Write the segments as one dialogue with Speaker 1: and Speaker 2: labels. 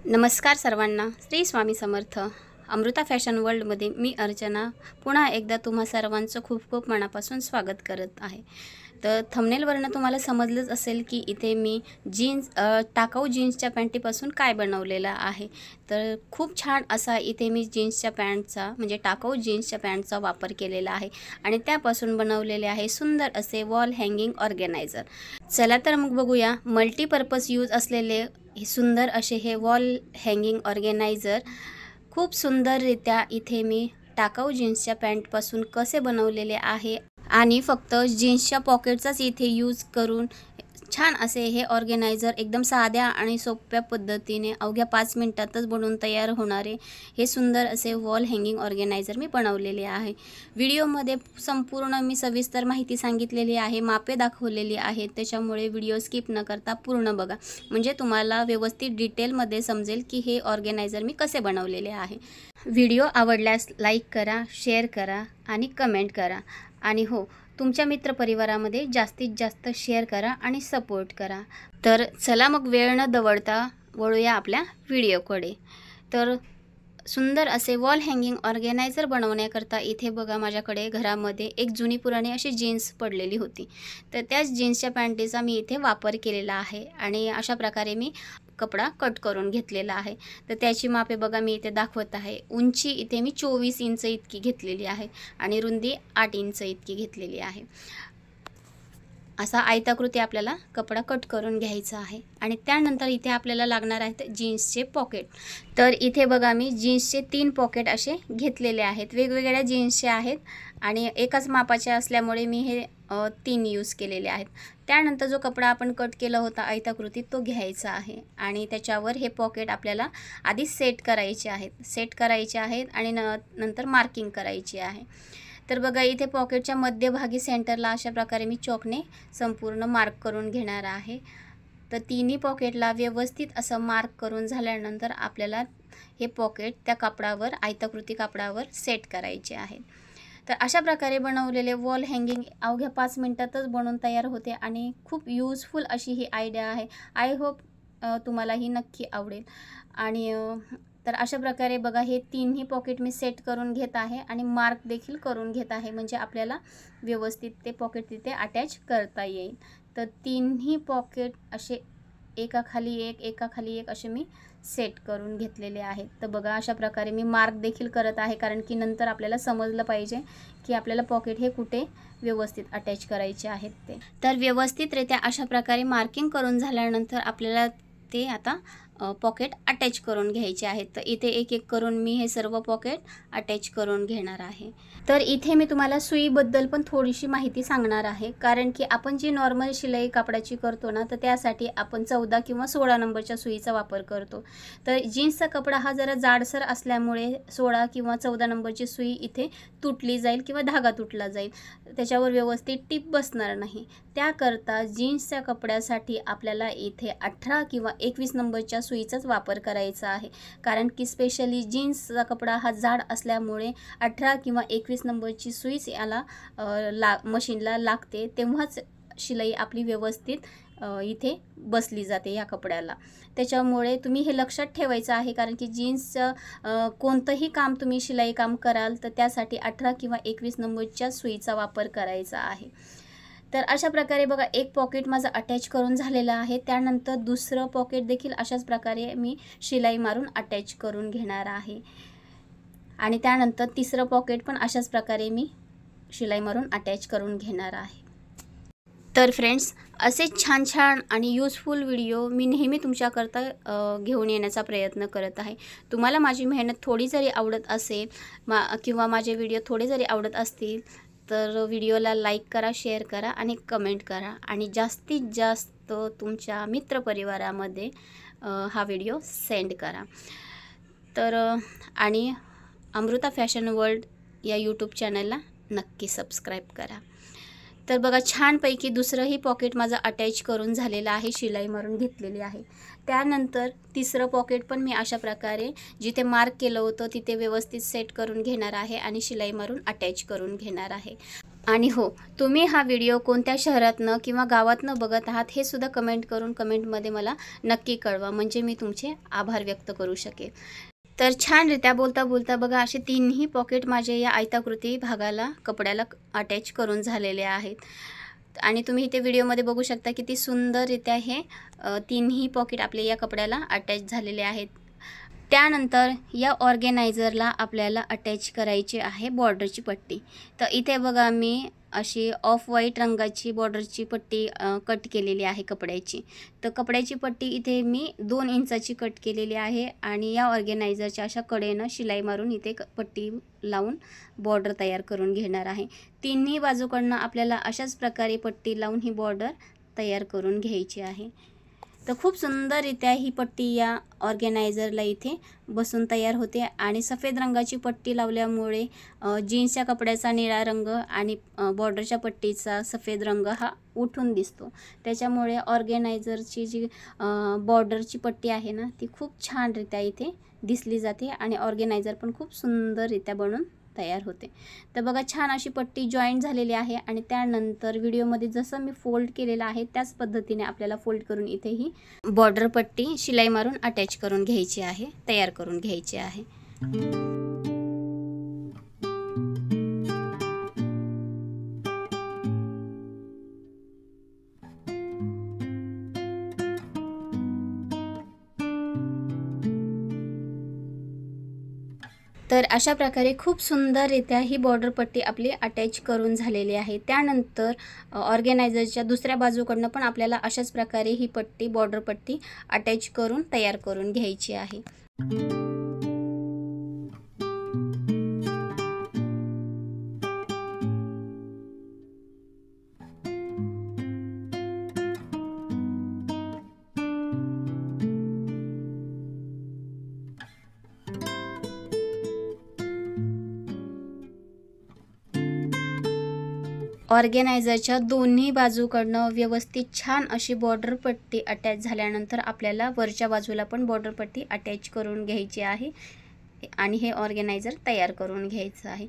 Speaker 1: नमस्कार सर्वांना, श्री स्वामी समर्थ. अमृता फॅशन वर्ल्डमध्ये मी अर्चना पुन्हा एकदा तुम्हा सर्वांचं खूप खूप मनापासून स्वागत करत आहे. तर थंबनेलवरनं तुम्हाला समजलंच असेल की इथे मी टाकाऊ जीन्सच्या पॅन्टीपासून काय बनवलेलं आहे. तर खूप छान असा इथे मी जीन्सच्या पॅन्टचा म्हणजे टाकाऊ जीन्सच्या पॅन्टचा वापर केलेला आहे आणि त्यापासून बनवलेले आहे सुंदर असे वॉल हँगिंग ऑर्गनायझर. चला तर मग बघूया मल्टीपर्पज यूज असलेले हे सुंदर असे हे वॉल हँगिंग ऑर्गनायझर खूप सुंदररित्या इथे मी टाकाऊ जीन्सच्या पॅन्टपासून कसे बनवलेले आहे आणि फक्त जीन्सच्या पॉकेटचाच इथे यूज करून छान असे हे ऑर्गनायझर एकदम साध्या आणि सोप्या पद्धतीने अवघ्या 5 मिनिटातच बनवून तयार होणारे हे सुंदर असे वॉल हँगिंग ऑर्गनायझर मी बनवलेले आहे. व्हिडिओमध्ये संपूर्ण मी सविस्तर माहिती सांगितलेली आहे, मापे दाखवलेली आहेत, त्याच्यामुळे व्हिडिओ स्किप न करता पूर्ण बघा म्हणजे तुम्हाला व्यवस्थित डिटेलमध्ये समजेल की हे ऑर्गनायझर मी कसे बनवलेले आहे. व्हिडिओ आवडल्यास लाईक करा, शेअर करा आणि कमेंट करा आणि हो तुमच्या मित्रपरिवारामध्ये जास्तीत जास्त शेअर करा आणि सपोर्ट करा. तर चला मग वेळ न दवडता वळूया आपल्या व्हिडिओकडे. तर सुंदर असे वॉल हँगिंग ऑर्गनायझर बनवण्याकरता इथे बघा माझ्याकडे घरामध्ये एक जुनी पुराणी अशी जीन्स पडलेली होती. तर त्याच जीन्सच्या पॅन्टीचा मी इथे वापर केलेला आहे आणि अशा प्रकारे मी कपडा कट करून घेतलेला आहे. तर त्याची मापे बघा मी इथे दाखवत आहे. उंची इथे मी 24 इंच इतकी घेतलेली आहे आणि रुंदी 8 इंच इतकी घेतलेली आहे. असा आयताकृती आपल्याला कपडा कट करून घ्यायचा आहे आणि त्यानंतर इथे आपल्याला लागणार आहेत जीन्सचे पॉकेट. तर इथे बघा मी जीन्सचे 3 पॉकेट असे घेतलेले आहेत. वेगवेगळ्या जीन्सचे आहेत आणि एकाच मापाचे असल्यामुळे मी हे 3 यूज केलेले आहेत. त्यानंतर जो कपडा आपण कट केला होता आयताकृती तो घ्यायचा आहे आणि त्याच्यावर हे पॉकेट आपल्याला आधी सेट करायचे आहेत आणि नंतर मार्किंग करायची आहे. तर बघा इथे पॉकेटच्या मध्यभागी सेंटरला अशा प्रकारे मी चॉकने संपूर्ण मार्क करून घेणार आहे. तर तिन्ही पॉकेटला व्यवस्थित असं मार्क करून झाल्यानंतर आपल्याला हे पॉकेट त्या कापडावर आयताकृती कापडावर सेट करायचे आहेत. तर अशा प्रकारे बनवलेले वॉल हँगिंग अवघ्या 5 मिनिटातच बनवून तयार होते आणि खूप यूजफुल अशी ही आयडिया आहे. आय होप तुम्हाला ही नक्की आवडेल. आणि तर अशा प्रकारे बघा हे 3ही पॉकेट मी सेट करून घेत आहे आणि मार्क देखील करून घेत आहे म्हणजे आपल्याला व्यवस्थित ते पॉकेट तिथे अटॅच करता येईल. तर 3ही पॉकेट असे एकाखाली एक असे मी सेट करून घेतलेले आहेत. तर बघा अशा प्रकारे मी मार्क देखील करत आहे कारण की नंतर आपल्याला समजलं पाहिजे की आपल्याला पॉकेट हे कुठे व्यवस्थित अटॅच करायचे आहेत ते. तर व्यवस्थितरित्या अशा प्रकारे मार्किंग करून झाल्यानंतर आपल्याला ते आता पॉकेट अटॅच करून घ्यायचे आहेत. तर इथे एक एक करून मी हे सर्व पॉकेट अटॅच करून घेणार आहे. तर इथे मी तुम्हाला सुईबद्दल पण थोडीशी माहिती सांगणार आहे कारण की आपण जी नॉर्मल शिलाई कापडाची करतो ना तर त्यासाठी आपण 14 किंवा 16 नंबरच्या सुईचा वापर करतो. तर जीन्सचा कपडा हा जरा जाडसर असल्यामुळे 16 किंवा 14 नंबरची सुई इथे तुटली जाईल किंवा धागा तुटला जाईल, त्याच्यावर व्यवस्थित टिप बसणार नाही. त्याकरता जीन्सच्या कपड्यासाठी आपल्याला इथे 18 किंवा 21 नंबरच्या सुईचाच वापर करायचा आहे कारण की स्पेशली जीन्सचा कपडा हा जाड असल्यामुळे 18 किंवा 21 नंबरची सुईच याला मशीनला लागते, तेव्हाच शिलाई आपली व्यवस्थित इथे बसली जाते या कपड्याला. त्याच्यामुळे तुम्ही हे लक्षात ठेवायचं आहे कारण की जीन्सचं कोणतंही काम तुम्ही शिलाई काम कराल तर त्यासाठी 18 किंवा 21 नंबरच्या सुईचा वापर करायचा आहे. तर अशा प्रकारे बघा एक पॉकेट माझं अटॅच करून झालेलं आहे. त्यानंतर दुसरं पॉकेट देखील अशाच प्रकारे मी शिलाई मारून अटॅच करून घेणार आहे आणि त्यानंतर तिसरं पॉकेट पण अशाच प्रकारे मी शिलाई मारून अटॅच करून घेणार आहे. तर फ्रेंड्स असे छान छान आणि यूजफुल व्हिडिओ मी नेहमी तुमच्याकरता घेऊन येण्याचा प्रयत्न करत आहे. तुम्हाला माझी मेहनत थोडी जरी आवडत असेल किंवा माझे व्हिडिओ थोडे जरी आवडत असतील तर व्हिडिओला लाईक करा, शेअर करा आणि कमेंट करा आणि जास्तीत जास्त तुमच्या मित्रपरिवारामध्ये हा व्हिडिओ सेंड करा. तर आणि अमृता फॅशन वर्ल्ड या यूट्यूब चॅनलला नक्की सबस्क्राईब करा. तर बघा छानपैकी दुसरंही पॉकेट माझं अटॅच करून झालेलं आहे, शिलाई मारून घेतलेली आहे. त्यानंतर तिसरं पॉकेट पण मी अशा प्रकारे जिथे मार्क केलं होतं तिथे व्यवस्थित सेट करून घेणार आहे आणि शिलाई मारून अटॅच करून घेणार आहे. आणि हो, तुम्ही हा व्हिडिओ कोणत्या शहरातनं किंवा गावातनं बघत आहात हे सुद्धा कमेंटमध्ये मला नक्की कळवा, म्हणजे मी तुमचे आभार व्यक्त करू शकेल. तर छानरित्या बोलता बोलता बघा असे तीनही पॉकेट माझे या आयताकृती भागाला कपड्याला अटॅच करून झालेले आहेत. आणि तुम्ही इथे व्हिडिओमध्ये बघू शकता किती सुंदररित्या हे तीनही पॉकेट आपले या कपड्याला अटॅच झालेले आहेत. त्यानंतर या ऑर्गेनायझरला आपल्याला अटॅच करायची आहे बॉर्डरची पट्टी. तर इथे बघा मी अशी ऑफ व्हाईट रंगाची बॉर्डरची पट्टी कट केलेली आहे कपड्याची. तर कपड्याची पट्टी इथे मी 2 इंचाची कट केलेली आहे आणि या ऑर्गेनायझरच्या अशा कडेनं शिलाई मारून इथे पट्टी लावून बॉर्डर तयार करून घेणार आहे. तिन्ही बाजूकडनं आपल्याला अशाच प्रकारे पट्टी लावून ही बॉर्डर तयार करून घ्यायची आहे. तर खूप सुंदररित्या ही पट्टी या ऑर्गेनायझरला इथे बसून तयार होते आणि सफेद रंगाची पट्टी लावल्यामुळे जीन्सच्या कपड्याचा निळा रंग आणि बॉर्डरच्या पट्टीचा सफेद रंग हा उठून दिसतो. त्याच्यामुळे ऑर्गेनायझरची जी बॉर्डरची पट्टी आहे ना ती खूप छानरित्या इथे दिसली जाते आणि ऑर्गेनायझर पण खूप सुंदररित्या बनून तयार होते. तर बघा छान अशी पट्टी जॉईंट झालेली आहे आणि त्यानंतर व्हिडिओमध्ये जसं मी फोल्ड केलेलं आहे त्याच पद्धतीने आपल्याला फोल्ड करून इथे ही बॉर्डर पट्टी शिलाई मारून अटॅच करून घ्यायची आहे, तयार करून घ्यायची आहे. तर अशा प्रकारे खूप सुंदररित्या ही बॉर्डर पट्टी आपली अटॅच करून झालेली आहे. त्यानंतर ऑर्गेनायझरच्या दुसऱ्या बाजूकडनं पण आपल्याला अशाच प्रकारे ही पट्टी बॉर्डर पट्टी अटॅच करून तयार करून घ्यायची आहे. ऑर्गेनायझरच्या दोन्ही बाजूकडनं व्यवस्थित छान अशी बॉर्डर पट्टी अटॅच झाल्यानंतर आपल्याला वरच्या बाजूला पण बॉर्डर पट्टी अटॅच करून घ्यायची आहे आणि हे ऑर्गेनायझर तयार करून घ्यायचं आहे.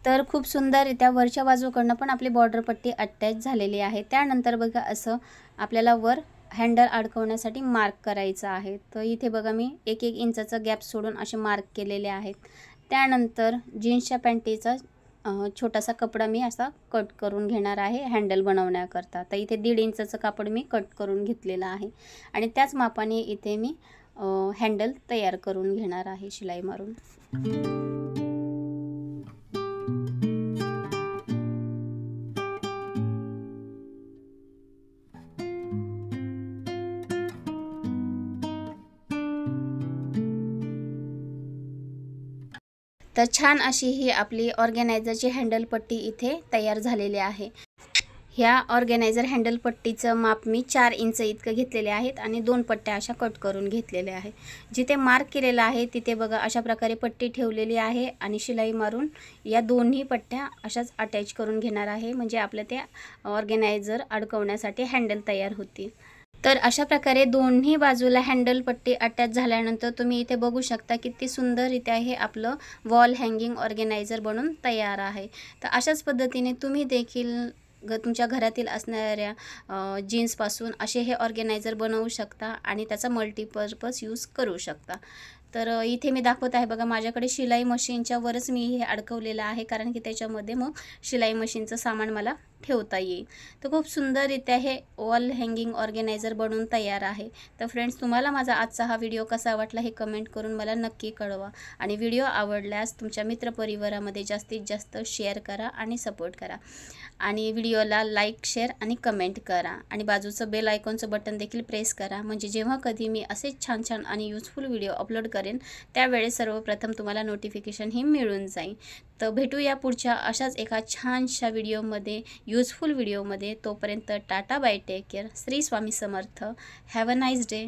Speaker 1: तर खूप सुंदररित्या वरच्या बाजूकडनं पण आपली बॉर्डर पट्टी अटॅच झालेली आहे. त्यानंतर बघा असं आपल्याला वर हँडल अडकवण्यासाठी मार्क करायचं आहे. तर इथे बघा मी 1-1 इंचाचा गॅप सोडून असे मार्क केलेले आहेत. त्यानंतर जीन्सच्या पॅन्टीचा छोटासा कपडा मी असा कट करून घेणार आहे हँडल बनवण्याकरता. तर इथे 1.5 इंचाचं कापड मी कट करून घेतलेलं आहे आणि त्याच मापाने इथे मी हँडल तयार करून घेणार आहे शिलाई मारून. तर छान अशी ही आपली ऑर्गेनायझरची हँडल पट्टी इथे तयार झालेली आहे. ह्या ऑर्गेनायझर हँडल पट्टीचं माप मी 4 इंच इतकं घेतलेले आहेत आणि 2 पट्ट्या अशा कट करून घेतलेल्या आहे. जिथे मार्क केलेला आहे तिथे बघा अशा प्रकारे पट्टी ठेवलेली आहे आणि शिलाई मारून या दोन्ही पट्ट्या अशाच अटॅच करून घेणार आहे, म्हणजे आपलं ते ऑर्गेनायझर अडकवण्यासाठी हँडल तयार होतील. तर अशा प्रकारे दोन्ही बाजूला हँडल पट्टी अटॅच झाल्यानंतर तुम्ही इथे बघू शकता किती सुंदररित्या हे आपलं वॉल हँगिंग ऑर्गेनायझर बनून तयार आहे. तर अशाच पद्धतीने तुम्ही देखील तुमच्या घरातील असणाऱ्या जीन्सपासून असे हे ऑर्गेनायझर बनवू शकता आणि त्याचा मल्टीपर्पज यूज करू शकता. तर इथे मी दाखवत आहे बघा, माझ्याकडे शिलाई मशीनच्या वरच मी हे अडकवलेलं आहे, कारण की त्याच्यामध्ये मग शिलाई मशीनचं सामान मला ठेवता येईल. तर खूप सुंदररित्या हे वॉल हँगिंग ऑर्गनायझर बनवून तयार आहे. तर फ्रेंड्स, तुम्हाला माझा आजचा हा व्हिडिओ कसा वाटला हे कमेंट करून मला नक्की कळवा. आणि व्हिडिओ आवडल्यास तुमच्या मित्रपरिवारामध्ये जास्तीत जास्त शेअर करा आणि सपोर्ट करा. आणि व्हिडिओला लाईक, शेअर आणि कमेंट करा. आणि बाजूचं बेल आयकॉनचं बटन देखील प्रेस करा, म्हणजे जेव्हा कधी मी असेच छान छान आणि यूजफुल व्हिडिओ अपलोड करेन त्यावेळेस सर्वप्रथम तुम्हाला नोटिफिकेशन मिळून जाईल. तर भेटूया पुढच्या अशाच एका छानशा व्हिडिओमध्ये, यूजफुल व्हिडिओमध्ये. तोपर्यंत tata, bye, take care. Shri Swami Samarth. Have a nice day.